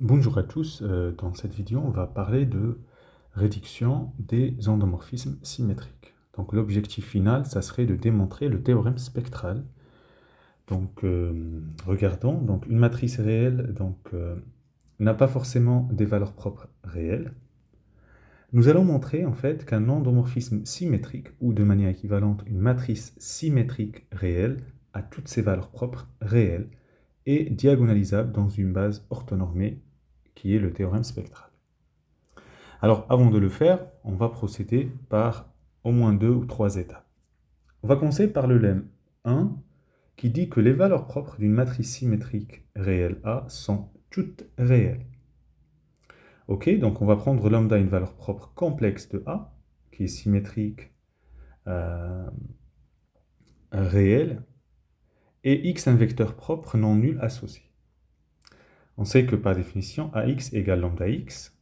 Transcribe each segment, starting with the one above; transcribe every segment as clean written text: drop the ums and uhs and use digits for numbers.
Bonjour à tous, dans cette vidéo on va parler de réduction des endomorphismes symétriques. Donc l'objectif final, ça serait de démontrer le théorème spectral. Donc regardons, donc une matrice réelle n'a pas forcément des valeurs propres réelles. Nous allons montrer en fait qu'un endomorphisme symétrique, ou de manière équivalente une matrice symétrique réelle, a toutes ses valeurs propres réelles et diagonalisable dans une base orthonormée qui est le théorème spectral. Alors, avant de le faire, on va procéder par au moins 2 ou 3 étapes. On va commencer par le lemme 1, qui dit que les valeurs propres d'une matrice symétrique réelle A sont toutes réelles. Ok, donc on va prendre lambda une valeur propre complexe de A, qui est symétrique réelle, et x un vecteur propre non nul associé. On sait que par définition, AX égale lambda x.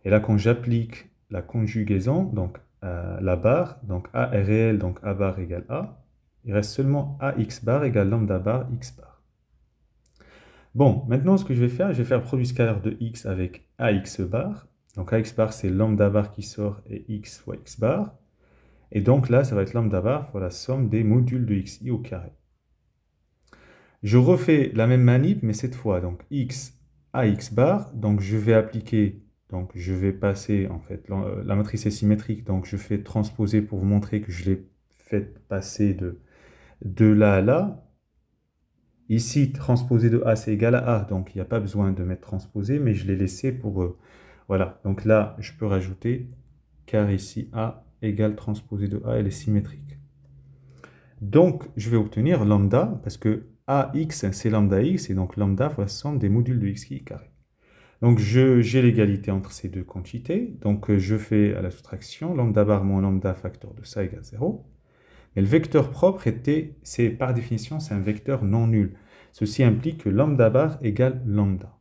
Et là, quand j'applique la conjugaison, donc la barre, donc A est réel, donc A bar égale A, il reste seulement AX bar égale lambda bar x bar. Bon, maintenant, ce que je vais faire le produit scalaire de x avec AX bar. Donc AX bar, c'est lambda bar qui sort et x fois x bar. Et donc là, ça va être lambda bar fois la somme des modules de xi au carré. Je refais la même manip, mais cette fois, donc x AX bar, donc je vais appliquer. Donc, je vais passer, en fait, la matrice est symétrique, donc je fais transposer pour vous montrer que je l'ai fait passer de là à là. Ici, transposer de A, c'est égal à A, donc il n'y a pas besoin de mettre transposé, mais je l'ai laissé pour... voilà, donc là, je peux rajouter, car ici, A égale transposé de A, elle est symétrique. Donc, je vais obtenir lambda, parce que AX, c'est lambda x, et donc lambda fois la somme des modules de xi carré. Donc, j'ai l'égalité entre ces deux quantités. Donc, je fais à la soustraction lambda bar moins lambda facteur de ça égale 0. Mais le vecteur propre par définition, c'est un vecteur non nul. Ceci implique que lambda bar égale lambda.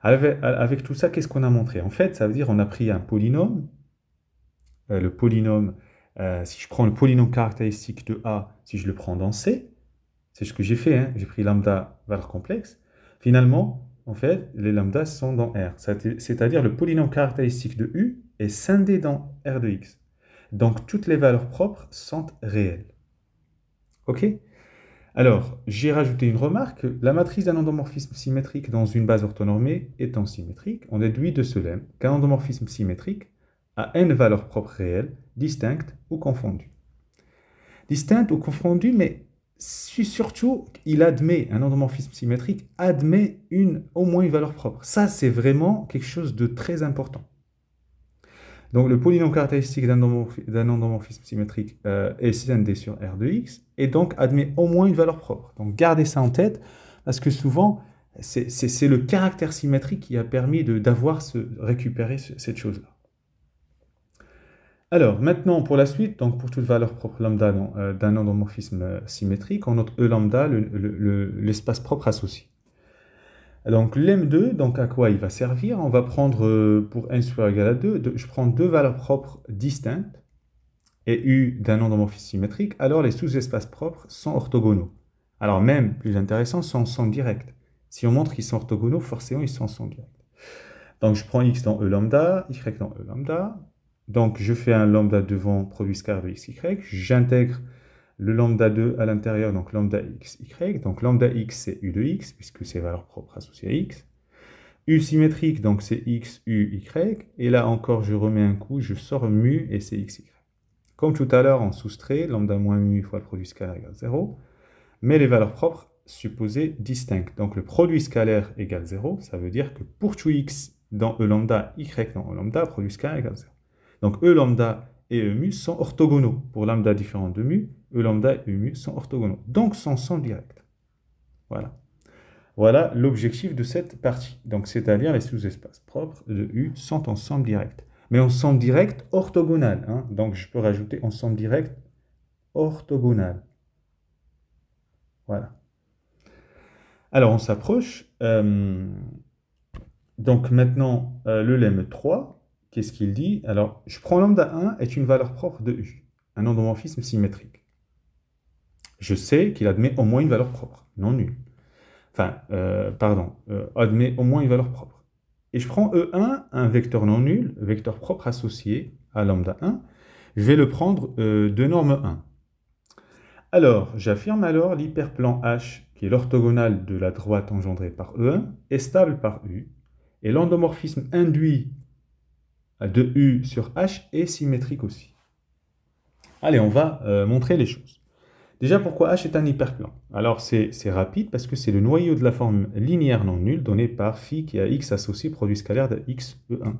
Avec tout ça, qu'est-ce qu'on a montré? En fait, ça veut dire qu'on a pris un polynôme. Le polynôme, si je prends le polynôme caractéristique de A, si je le prends dans C, c'est ce que j'ai fait, hein, j'ai pris lambda valeur complexe. Finalement, en fait, les lambdas sont dans R. C'est-à-dire le polynôme caractéristique de U est scindé dans R de X. Donc, toutes les valeurs propres sont réelles. OK? Alors, j'ai rajouté une remarque. La matrice d'un endomorphisme symétrique dans une base orthonormée étant symétrique, on déduit de ce lemme qu'un endomorphisme symétrique a n valeurs propres réelles, distinctes ou confondues. Distinctes ou confondues, mais surtout, un endomorphisme symétrique admet au moins une valeur propre. Ça, c'est vraiment quelque chose de très important. Donc, le polynôme caractéristique d'un endomorphisme symétrique est scindé sur R de X, et donc admet au moins une valeur propre. Donc, gardez ça en tête, parce que souvent, c'est le caractère symétrique qui a permis récupérer cette chose-là. Alors, maintenant, pour la suite, donc pour toute valeur propre lambda d'un endomorphisme symétrique, on note E lambda, l'espace propre associé. Donc, l'M2, donc à quoi il va servir? On va prendre, pour n supérieur ou égal à 2, je prends deux valeurs propres distinctes, et U d'un endomorphisme symétrique, alors les sous-espaces propres sont orthogonaux. Alors, même, plus intéressant, sont ensemble direct. Si on montre qu'ils sont orthogonaux, forcément, ils sont ensemble direct. Donc, je prends X dans E lambda, Y dans E lambda. Donc, je fais un lambda devant produit scalaire de XY. J'intègre le lambda 2 à l'intérieur, donc lambda XY. Donc, lambda X, c'est U de X, puisque c'est valeur propre associée à X. U symétrique, donc c'est X, U, Y. Et là encore, je remets un coup, je sors mu et c'est XY. Comme tout à l'heure, on soustrait lambda moins mu fois le produit scalaire égale 0. Mais les valeurs propres supposées distinctes. Donc, le produit scalaire égale 0, ça veut dire que pour tout X dans E lambda, Y dans E lambda, produit scalaire égale 0. Donc, E lambda et E mu sont orthogonaux. Pour lambda différent de mu, E lambda et E mu sont orthogonaux. Donc, sont ensemble direct. Voilà. Voilà l'objectif de cette partie. Donc, c'est-à-dire les sous-espaces propres de U sont ensemble direct. Mais ensemble direct orthogonal. Hein. Donc, je peux rajouter ensemble direct orthogonal. Voilà. Alors, on s'approche. Donc, maintenant, le lemme 3. Qu'est-ce qu'il dit? Alors, je prends lambda 1 est une valeur propre de U, un endomorphisme symétrique. Je sais qu'il admet au moins une valeur propre, non nulle. Enfin, admet au moins une valeur propre. et je prends E1, un vecteur non nul, vecteur propre associé à lambda 1. Je vais le prendre de norme 1. Alors, j'affirme alors l'hyperplan H, qui est l'orthogonale de la droite engendrée par E1, est stable par U, et l'endomorphisme induit de U sur H est symétrique aussi. Allez, on va montrer les choses. Déjà, pourquoi H est un hyperplan? Alors, c'est rapide parce que c'est le noyau de la forme linéaire non nulle donnée par phi qui a x associé produit scalaire de x E1.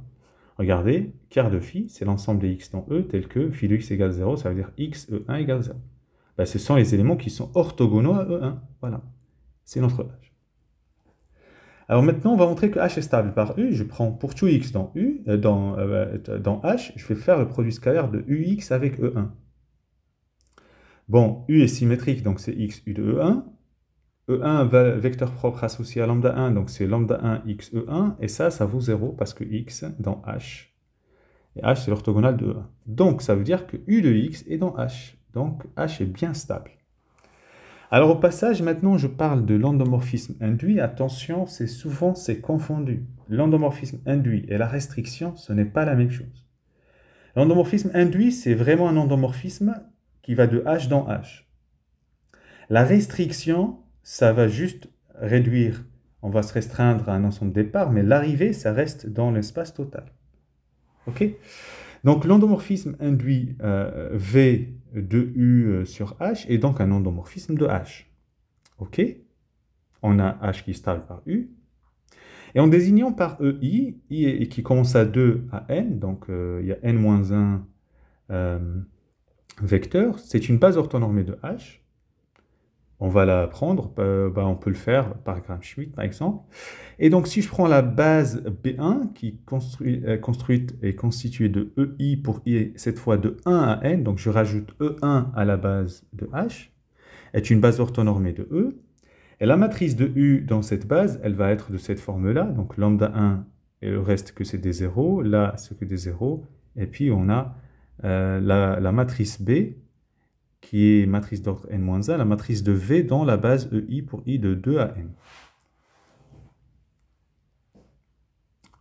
Regardez, quart de phi, c'est l'ensemble des x dans E, tel que phi de x égale 0, ça veut dire x E1 égale 0. Ben, ce sont les éléments qui sont orthogonaux à E1. Voilà, c'est notre H. Alors maintenant, on va montrer que H est stable par U. Je prends pour tout x dans H, je vais faire le produit scalaire de Ux avec E1. Bon, U est symétrique, donc c'est x U de E1. E1 vecteur propre associé à lambda 1, donc c'est lambda 1 x E1. Et ça vaut 0 parce que x dans H. Et H, c'est l'orthogonale de E1. Donc, ça veut dire que U de x est dans H. Donc, H est bien stable. Alors, au passage, maintenant, je parle de l'endomorphisme induit. Attention, c'est confondu. L'endomorphisme induit et la restriction, ce n'est pas la même chose. L'endomorphisme induit, c'est vraiment un endomorphisme qui va de H dans H. La restriction, ça va juste réduire, on va se restreindre à un ensemble de départ, mais l'arrivée, ça reste dans l'espace total. OK? Donc l'endomorphisme induit V de U sur H est donc un endomorphisme de H. OK? On a H qui est stable par U. Et en désignant par EI, I qui commence à 2 à N, donc il y a N-1 vecteurs, c'est une base orthonormée de H. On va la prendre, on peut le faire par Gram-Schmidt par exemple. Et donc si je prends la base B1 qui est construite et constituée de EI pour I cette fois de 1 à N, donc je rajoute E1 à la base de H, est une base orthonormée de E. Et la matrice de U dans cette base, elle va être de cette forme-là, donc lambda 1 et le reste que c'est des zéros, là c'est que des zéros, et puis on a la matrice B, qui est matrice d'ordre n-1, la matrice de V dans la base EI pour I de 2 à N.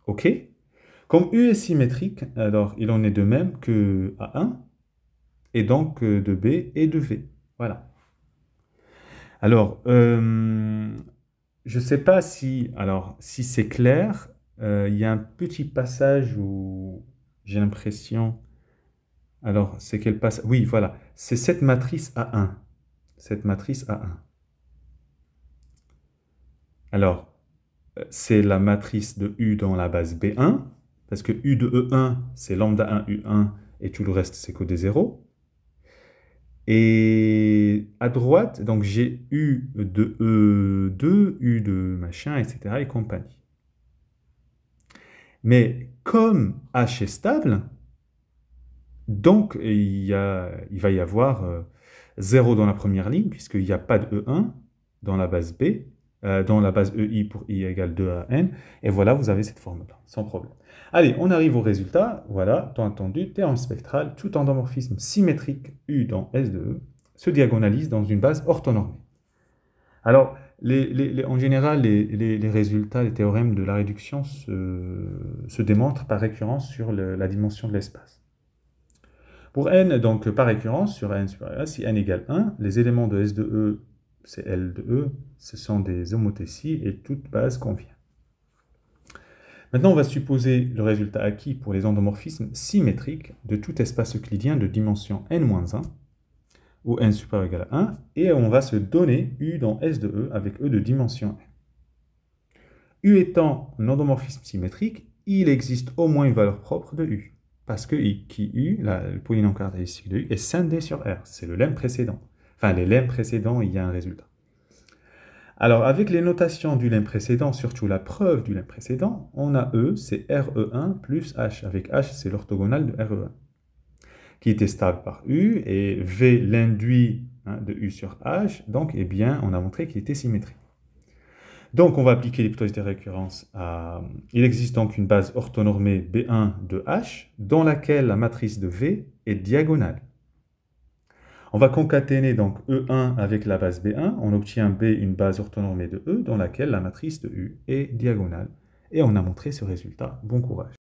OK? Comme U est symétrique, alors il en est de même que A1, et donc de B et de V. Voilà. Alors, je ne sais pas si c'est clair. Il y a un petit passage où j'ai l'impression... Alors, c'est quel passage? Oui, voilà. C'est cette matrice A1. Cette matrice A1. Alors, c'est la matrice de U dans la base B1, parce que U de E1, c'est lambda 1 U1, et tout le reste, c'est que des zéros. Et à droite, donc j'ai U de E2, U de machin, etc. et compagnie. Mais comme H est stable, donc il va y avoir 0 dans la première ligne, puisqu'il n'y a pas de E1 dans la base B, dans la base EI pour I égale 2 à N. Et voilà, vous avez cette forme-là, sans problème. Allez, on arrive au résultat. Voilà, temps attendu, théorème spectral, tout endomorphisme symétrique U dans S de E se diagonalise dans une base orthonormée. Alors, en général, les résultats, les théorèmes de la réduction se démontrent par récurrence sur la dimension de l'espace. Pour n, donc par récurrence, sur n supérieur à, si n égale 1, les éléments de S de E, c'est L de E, ce sont des homothéties et toute base convient. Maintenant, on va supposer le résultat acquis pour les endomorphismes symétriques de tout espace euclidien de dimension n-1, où n supérieur ou égal à 1, et on va se donner U dans S de E avec E de dimension n. U étant un endomorphisme symétrique, il existe au moins une valeur propre de U. Parce que U, le polynôme caractéristique de U, est scindé sur R. C'est le lemme précédent. Enfin, les lemmes précédents, il y a un résultat. Alors, avec les notations du lemme précédent, surtout la preuve du lemme précédent, on a E, c'est RE1 plus H. Avec H, c'est l'orthogonale de RE1, qui était stable par U, et V, l'induit de U sur H, donc, eh bien, on a montré qu'il était symétrique. Donc, on va appliquer l'hypothèse de récurrence à... Il existe donc une base orthonormée B1 de H, dans laquelle la matrice de V est diagonale. On va concaténer donc E1 avec la base B1, on obtient B, une base orthonormée de E, dans laquelle la matrice de U est diagonale. et on a montré ce résultat. Bon courage.